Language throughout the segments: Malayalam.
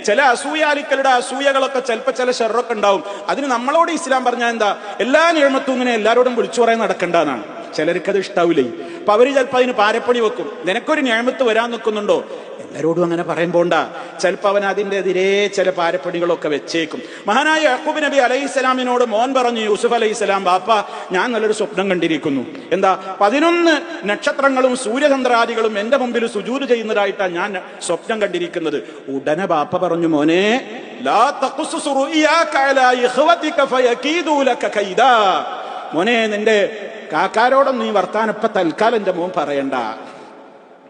ചില അസൂയാലിക്കളുടെ അസൂയകളൊക്കെ ചിലപ്പോൾ ചില ഷെറൊക്കെ ഉണ്ടാവും. അതിന് നമ്മളോട് ഇസ്ലാം പറഞ്ഞാൽ എന്താ, എല്ലാ നിയമത്തും ഇങ്ങനെ എല്ലാവരോടും വിളിച്ചു പറയാൻ നടക്കേണ്ടതാണ്. ചിലർക്കത് ഇഷ്ടാവില്ലേ. അപ്പൊ അവര് ചിലപ്പോൾ അതിന് പാരപ്പണി വെക്കും. നിനക്കൊരു നിയമത്ത് വരാൻ നിൽക്കുന്നുണ്ടോ, എല്ലാരോടും അങ്ങനെ പറയാൻ പോണ്ട. ചിലപ്പോൾ അവൻ അതിൻ്റെ എതിരെ ചില പാരപ്പണികളൊക്കെ വെച്ചേക്കും. മഹാനായ യാക്കൂബ് നബി അലൈഹിസ്സലാമിനോട് മോൻ പറഞ്ഞു, യൂസുഫ് അലൈഹിസ്സലാം, ബാപ്പ ഞാൻ നല്ലൊരു സ്വപ്നം കണ്ടിരിക്കുന്നു. എന്താ? 11 നക്ഷത്രങ്ങളും സൂര്യചന്ദ്രാദികളും എന്റെ മുമ്പിൽ സുജൂദ് ചെയ്യുന്നതായിട്ടാണ് ഞാൻ സ്വപ്നം കണ്ടിരിക്കുന്നത്. ഉടനെ ബാപ്പ പറഞ്ഞു, മോനെ ലാ തഖുസ്സുസ് റുഇയാക അലാ ഇഖ്വതിക ഫയകീദു ലക കൈദാ. മോനെ നിന്റെ കാക്കാരോടൊന്നും നീ വർത്താനപ്പ തൽക്കാലം എന്റെ മോൻ പറയണ്ട.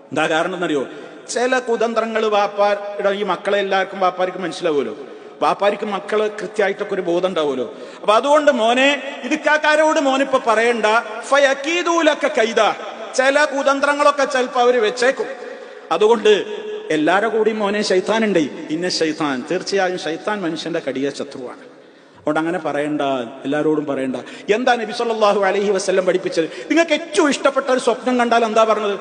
എന്താ കാരണം എന്നറിയോ? ചില കുതന്ത്രങ്ങൾ വാപ്പാരുടെ ഈ മക്കളെ എല്ലാവർക്കും വാപ്പാർക്ക് മനസ്സിലാവുമല്ലോ. വാപ്പാർക്ക് മക്കള് കൃത്യമായിട്ടൊക്കെ ഒരു ബോധം ഉണ്ടാവുമല്ലോ. അപ്പൊ അതുകൊണ്ട് മോനെ ഇത് കാക്കാരോട് മോനിപ്പോ പറയണ്ട. ഫയകീദൂലക കൈദാ. ചില കുതന്ത്രങ്ങളൊക്കെ ചിലപ്പോ അവര് വെച്ചേക്കും. അതുകൊണ്ട് എല്ലാവരുടെ കൂടി മോനെ ശൈത്താനുണ്ട്. ഇന്ന ശൈത്താൻ, തീർച്ചയായും ശൈത്താൻ മനുഷ്യന്റെ കടിയ ശത്രുവാണ്. അതുകൊണ്ട് അങ്ങനെ പറയണ്ട, എല്ലാവരോടും പറയണ്ട. എന്താ നബി സല്ലല്ലാഹു അലൈഹി വസല്ലം പഠിപ്പിച്ചത്? നിങ്ങൾക്ക് ഏറ്റവും ഇഷ്ടപ്പെട്ട ഒരു സ്വപ്നം കണ്ടാൽ എന്താ പറഞ്ഞത്?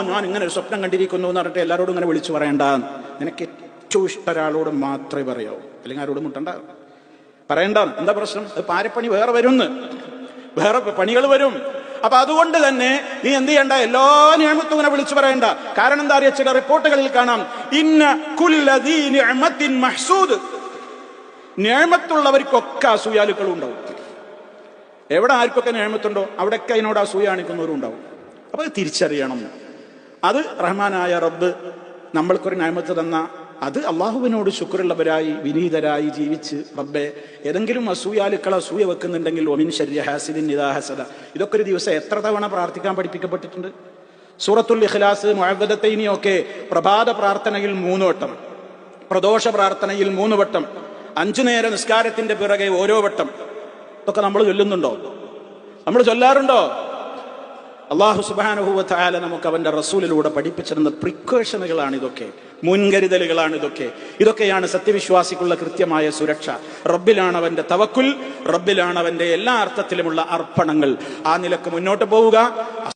ഞാൻ ഇങ്ങനെ ഒരു സ്വപ്നം കണ്ടിരിക്കുന്നു എന്ന് പറഞ്ഞിട്ട് എല്ലാവരോടും ഇങ്ങനെ വിളിച്ചു പറയണ്ട. നിനക്ക് ഏറ്റവും ഇഷ്ട ഒരാളോട് മാത്രമേ പറയാവൂ, അല്ലെങ്കിൽ ആരോടും മുട്ടണ്ട, പറയണ്ട. എന്താ പ്രശ്നം? അത് പാരപ്പണി വേറെ വരുന്ന്, വേറെ പണികൾ വരും. അപ്പൊ അതുകൊണ്ട് തന്നെ നീ എന്ത് ചെയ്യണ്ട, എല്ലാ നിഅമത്തും ഇങ്ങനെ വിളിച്ചു പറയണ്ട. കാരണം എന്താ അറിയാ, ചില റിപ്പോർട്ടുകളിൽ കാണാം, ഇന്ന കുല്ലദീ നിഅമത്തിൻ മഹ്സൂദ്. നിഅമത്തുള്ളവർക്കൊക്കെ അസൂയാലുക്കളും ഉണ്ടാവും. എവിടെ ആർക്കൊക്കെ നിഅമത്തുണ്ടോ അവിടെയൊക്കെ അതിനോട് അസൂയ കാണിക്കുന്നവരും ഉണ്ടാവും. അപ്പൊ അത് തിരിച്ചറിയണം. അത് റഹ്മാനായ റബ്ബ് നമ്മൾക്കൊരു നിഅമത്ത് തന്ന അത് അള്ളാഹുവിനോട് ശുക്റുള്ളവരായി വിനീതരായി ജീവിച്ച്, റബ്ബെ ഏതെങ്കിലും അസൂയാലുക്കൾ അസൂയ വെക്കുന്നുണ്ടെങ്കിൽ ഒമിൻ ശർരി ഹാസിദിൻ ഇദാ ഹസദ. ഇതൊക്കെ ഒരു ദിവസം എത്ര തവണ പ്രാർത്ഥിക്കാൻ പഠിപ്പിക്കപ്പെട്ടിട്ടുണ്ട്? സൂറത്തുൽ ഇഖ്ലാസ്, മുഅവ്വദത്തൈനിയൊക്കെ പ്രഭാത പ്രാർത്ഥനയിൽ 3 വട്ടം, പ്രദോഷ പ്രാർത്ഥനയിൽ 3 വട്ടം, 5 നേര നിസ്കാരത്തിന്റെ പിറകെ ഓരോ വട്ടം. ഇതൊക്കെ നമ്മൾ ചൊല്ലുന്നുണ്ടോ? നമ്മൾ ചൊല്ലാറുണ്ടോ? അല്ലാഹു സുബ്ഹാനഹു വ തആല നമുക്ക് അവന്റെ റസൂലിലൂടെ പഠിപ്പിച്ചിരുന്ന പ്രിക്കോഷനുകളാണ് ഇതൊക്കെ, മുൻകരുതലുകളാണ് ഇതൊക്കെ. ഇതൊക്കെയാണ് സത്യവിശ്വാസിക്കുള്ള കൃത്യമായ സുരക്ഷ. റബ്ബിലാണ് അവന്റെ തവക്കുൽ, റബ്ബിലാണ് അവന്റെ എല്ലാ അർത്ഥത്തിലുമുള്ള അർപ്പണങ്ങൾ. ആ നിലക്ക് മുന്നോട്ട് പോവുക.